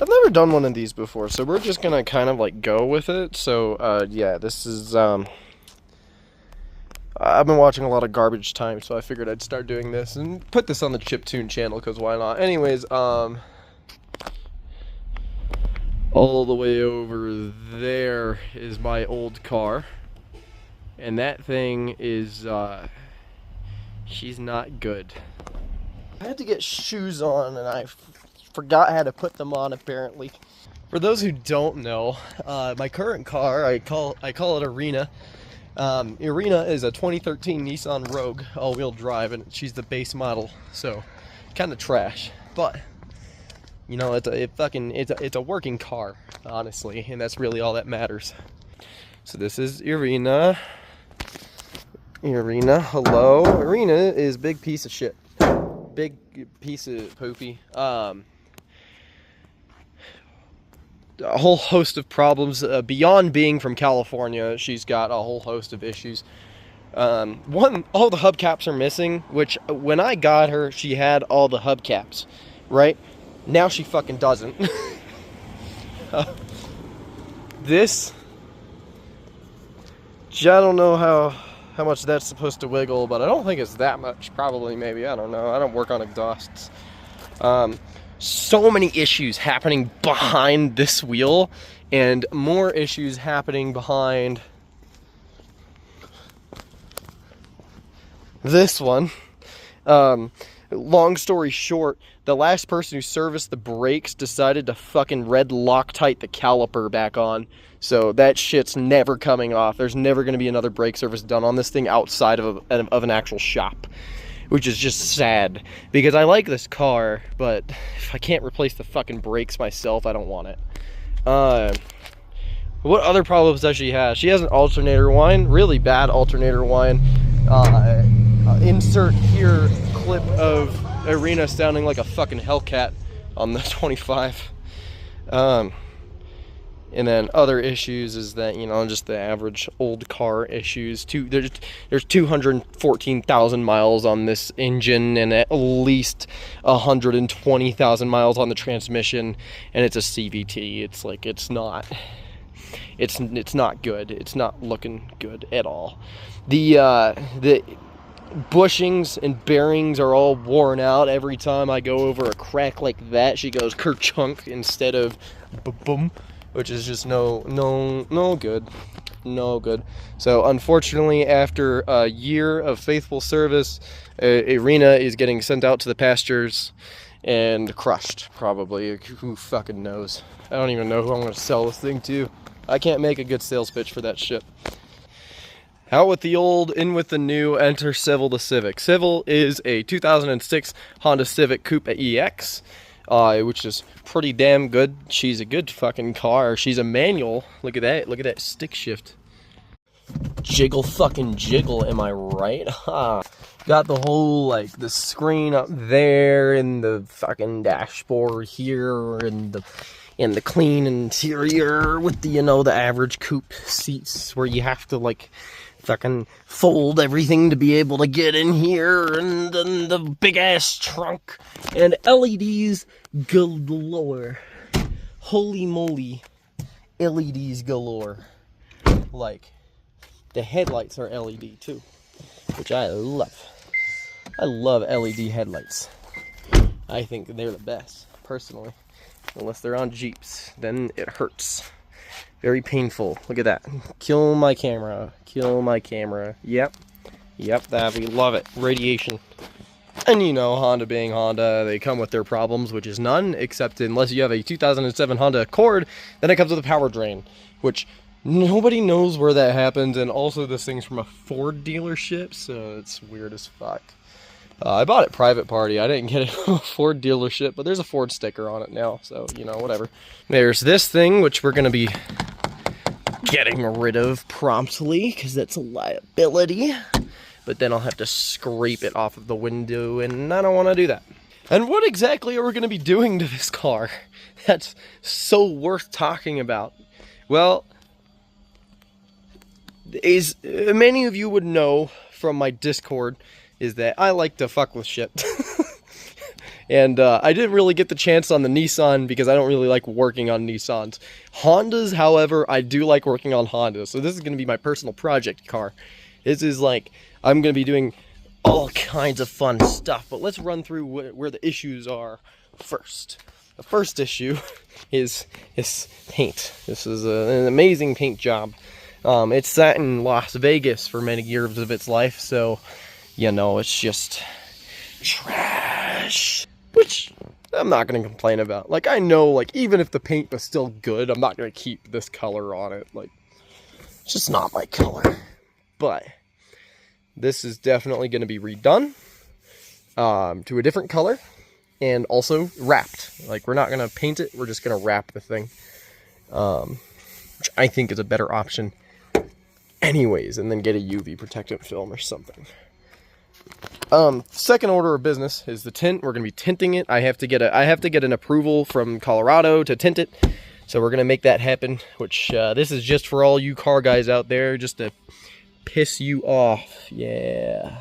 I've never done one of these before, so we're just gonna kind of like go with it. So yeah, this is I've been watching a lot of Garbage Time, so I figured I'd start doing this and put this on the Chiptune channel, because why not? Anyways, all the way over there is my old car, and that thing is she's not good. I had to get shoes on, and I forgot how to put them on, apparently. For those who don't know, my current car, I call it Arena. Arena is a 2013 Nissan Rogue all-wheel drive, and she's the base model, so kind of trash. But you know, it's a working car, honestly, and that's really all that matters. So this is Arena. Arena, hello. Arena is big piece of shit. Big piece of poopy. A whole host of problems beyond being from California. She's got a whole host of issues. One, all the hubcaps are missing, which when I got her, she had all the hubcaps, right? Now she fucking doesn't. This, I don't know how much that's supposed to wiggle, but I don't think it's that much. Probably, maybe, I don't know. I don't work on exhausts. So many issues happening behind this wheel, and more issues happening behind this one. Long story short, the last person who serviced the brakes decided to fucking red Loctite the caliper back on. So that shit's never coming off. There's never going to be another brake service done on this thing outside of an actual shop. Which is just sad, because I like this car, but if I can't replace the fucking brakes myself, I don't want it. What other problems does she have? She has an alternator whine, really bad alternator whine. Insert here clip of Arena sounding like a fucking Hellcat on the 25. And then other issues is that, you know, just the average old car issues. There's 214,000 miles on this engine, and at least 120,000 miles on the transmission, and it's a CVT. It's like, it's not good. It's not looking good at all. The bushings and bearings are all worn out. Every time I go over a crack like that, she goes kerchunk instead of boom, which is just no good. No good. So unfortunately, after a year of faithful service, Arena is getting sent out to the pastures and crushed, probably. Who fucking knows? I don't even know who I'm going to sell this thing to. I can't make a good sales pitch for that shit. Out with the old, in with the new, enter Civil the Civic. Civil is a 2006 Honda Civic Coupe EX. Which is pretty damn good. She's a good fucking car. She's a manual. Look at that. Look at that stick shift. Jiggle fucking jiggle, am I right? Ha. Got the whole, like, the screen up there, and the fucking dashboard here, and the clean interior with the, you know, the average coupe seats where you have to, like, fucking fold everything to be able to get in here, and then the big ass trunk, and LEDs galore. Holy moly, LEDs galore. Like, the headlights are LED too, which I love. I love LED headlights. I think they're the best, personally. Unless they're on Jeeps, then it hurts. Very painful. Look at that. Kill my camera. Kill my camera. Yep. Yep, that we love it. Radiation. And you know, Honda being Honda, they come with their problems, which is none, except unless you have a 2007 Honda Accord, then it comes with a power drain, which nobody knows where that happens, and also this thing's from a Ford dealership, so it's weird as fuck. I bought it private party. I didn't get it from a Ford dealership, but there's a Ford sticker on it now, so, you know, whatever. There's this thing, which we're going to be getting rid of promptly, because that's a liability. But then I'll have to scrape it off of the window, and I don't want to do that. And what exactly are we going to be doing to this car that's so worth talking about? Well, as many of you would know from my Discord, is that I like to fuck with shit. And I didn't really get the chance on the Nissan because I don't really like working on Nissans. Hondas, however, I do like working on Hondas. So this is going to be my personal project car. This is like, I'm going to be doing all kinds of fun stuff. But let's run through where the issues are first. The first issue is paint. This is an amazing paint job. It sat in Las Vegas for many years of its life, so, you know, it's just trash. Which I'm not going to complain about. Like, I know, like, even if the paint was still good, I'm not going to keep this color on it. Like, it's just not my color. But this is definitely going to be redone to a different color and also wrapped. Like, we're not going to paint it. We're just going to wrap the thing, which I think is a better option anyways, and then get a UV protectant film or something. Second order of business is the tint. We're going to be tinting it. I have to get an approval from Colorado to tint it. So we're going to make that happen, which this is just for all you car guys out there, just to piss you off. Yeah.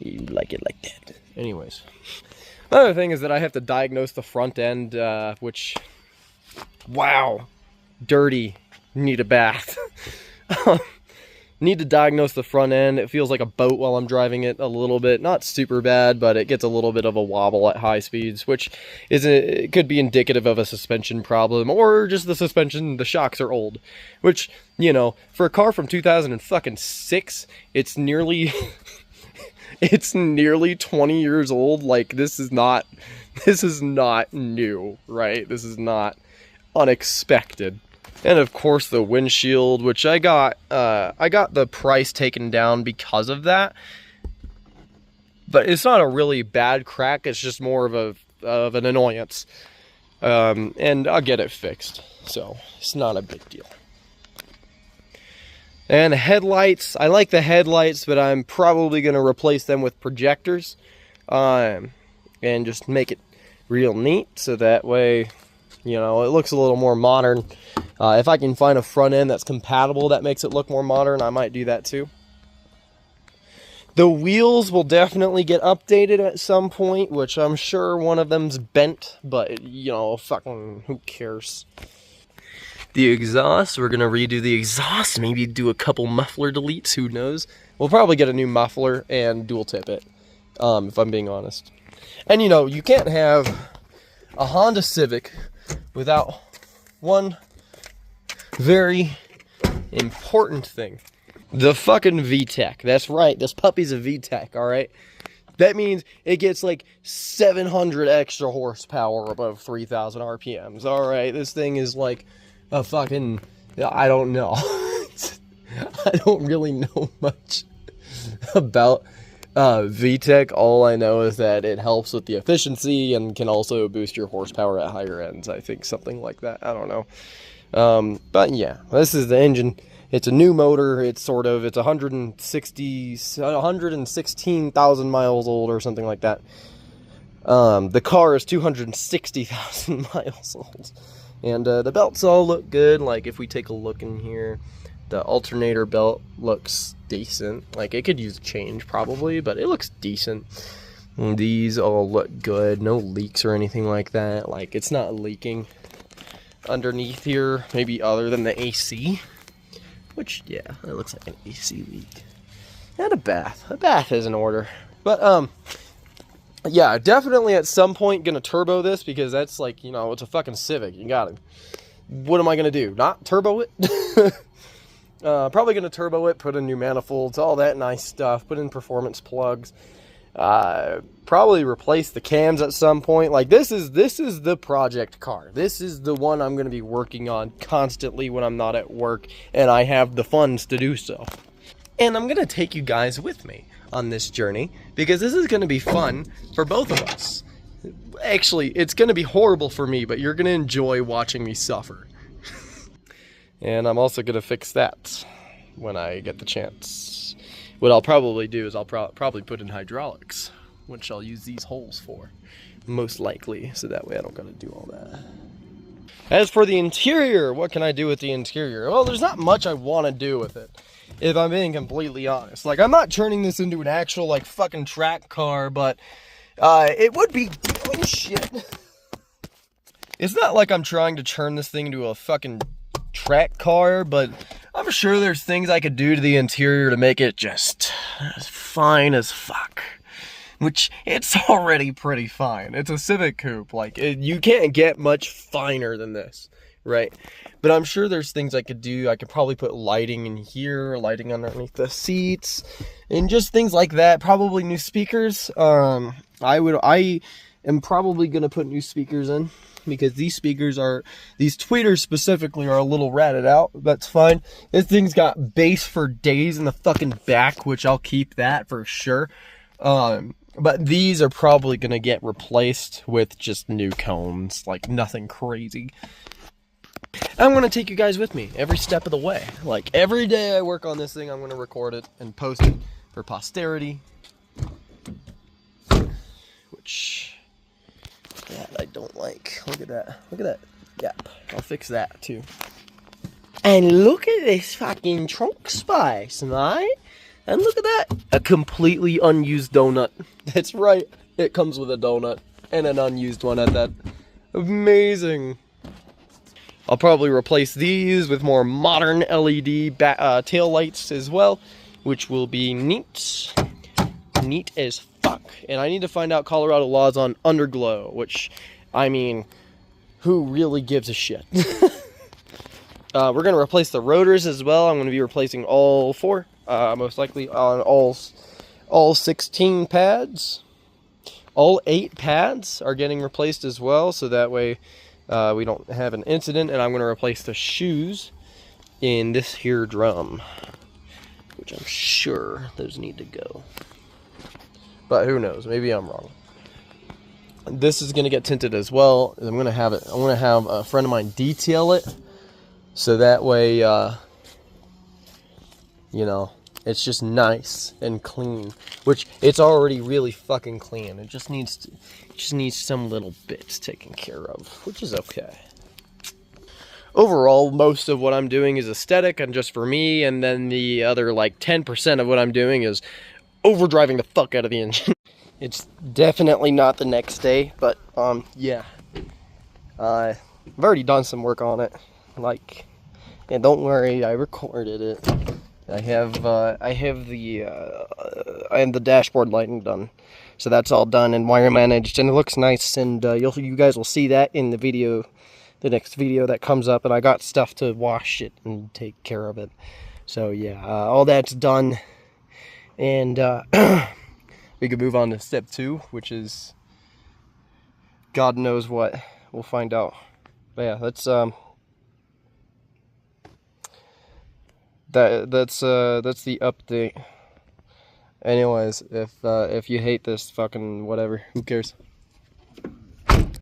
You like it like that. Anyways. Another thing is that I have to diagnose the front end, which, wow, dirty. Need a bath. Need to diagnose the front end. It feels like a boat while I'm driving it a little bit. Not super bad, but it gets a little bit of a wobble at high speeds, which it could be indicative of a suspension problem, or just the suspension, the shocks are old. Which, you know, for a car from 2006, it's nearly it's nearly 20 years old. Like, this is not new, right? This is not unexpected. And of course the windshield, which I got the price taken down because of that. But it's not a really bad crack, it's just more of an annoyance. And I'll get it fixed. So it's not a big deal. And the headlights, I like the headlights, but I'm probably going to replace them with projectors. And just make it real neat, so that way, you know, it looks a little more modern. If I can find a front end that's compatible that makes it look more modern, I might do that too. The wheels will definitely get updated at some point, which I'm sure one of them's bent, but, you know, fucking who cares. The exhaust, we're going to redo the exhaust, maybe do a couple muffler deletes, who knows. We'll probably get a new muffler and dual tip it, if I'm being honest. And, you know, you can't have a Honda Civic without one very important thing. The fucking VTEC. That's right, this puppy's a VTEC, alright? That means it gets like 700 extra horsepower above 3,000 RPMs, alright? This thing is like a fucking, I don't know. I don't really know much about VTEC. All I know is that it helps with the efficiency and can also boost your horsepower at higher ends. I think something like that. I don't know. But yeah, this is the engine. It's a new motor. It's 116,000 miles old or something like that. The car is 260,000 miles old. And the belts all look good. Like, if we take a look in here, the alternator belt looks decent. Like, it could use a change probably, but it looks decent. And these all look good. No leaks or anything like that. Like, it's not leaking underneath here, maybe other than the AC. Which, yeah, it looks like an AC leak. And a bath. A bath is in order. But, yeah, definitely at some point gonna turbo this, because that's like, you know, it's a fucking Civic. You got it. What am I gonna do? Not turbo it? Probably gonna turbo it, put in new manifolds, all that nice stuff, put in performance plugs. Probably replace the cams at some point. Like, this is the project car. This is the one I'm gonna be working on constantly when I'm not at work and I have the funds to do so. And I'm gonna take you guys with me on this journey, because this is gonna be fun for both of us. Actually, it's gonna be horrible for me, but you're gonna enjoy watching me suffer. And I'm also gonna fix that when I get the chance. What I'll probably do is I'll probably put in hydraulics, which I'll use these holes for, most likely, so that way I don't gotta do all that. As for the interior, what can I do with the interior? Well, there's not much I want to do with it, if I'm being completely honest. Like, I'm not turning this into an actual, like, fucking track car, but it would be Oh shit. It's not like I'm trying to turn this thing into a fucking track car, but I'm sure there's things I could do to the interior to make it just as fine as fuck. Which, it's already pretty fine. It's a Civic coupe. Like, you can't get much finer than this, right? But I'm sure there's things I could do. I could probably put lighting in here, lighting underneath the seats, and just things like that. Probably new speakers. I am probably gonna put new speakers in, because these tweeters specifically are a little ratted out. That's fine. This thing's got bass for days in the fucking back, which I'll keep that for sure. But these are probably gonna get replaced with just new cones, like nothing crazy. I'm gonna take you guys with me every step of the way. Like, every day I work on this thing, I'm gonna record it and post it for posterity. Which, that I don't like. Look at that. Look at that gap. I'll fix that too. And look at this fucking trunk space, right? And look at that. A completely unused donut. That's right. It comes with a donut. And an unused one at that. Amazing. I'll probably replace these with more modern LED tail lights as well, which will be neat. Neat as fuck. And I need to find out Colorado laws on underglow, which, I mean, who really gives a shit? We're going to replace the rotors as well. I'm going to be replacing all 4. Most likely on all 16 pads. All 8 pads are getting replaced as well, so that way we don't have an incident. And I'm going to replace the shoes in this here drum, which I'm sure those need to go. But who knows? Maybe I'm wrong. This is going to get tinted as well. I'm going to have a friend of mine detail it, so that way you know, it's just nice and clean, which it's already really fucking clean. It just needs some little bits taken care of, which is okay. Overall, most of what I'm doing is aesthetic and just for me, and then the other like 10% of what I'm doing is overdriving the fuck out of the engine. It's definitely not the next day, but yeah. I've already done some work on it. Like, and don't worry, I recorded it. I have the dashboard lighting done, so that's all done and wire managed, and it looks nice. And you guys will see that in the video, the next video that comes up. And I got stuff to wash it and take care of it. So yeah, all that's done, and we can move on to step 2, which is God knows what. We'll find out. But yeah, that's that's the update. Anyways, if you hate this, fucking whatever, who cares?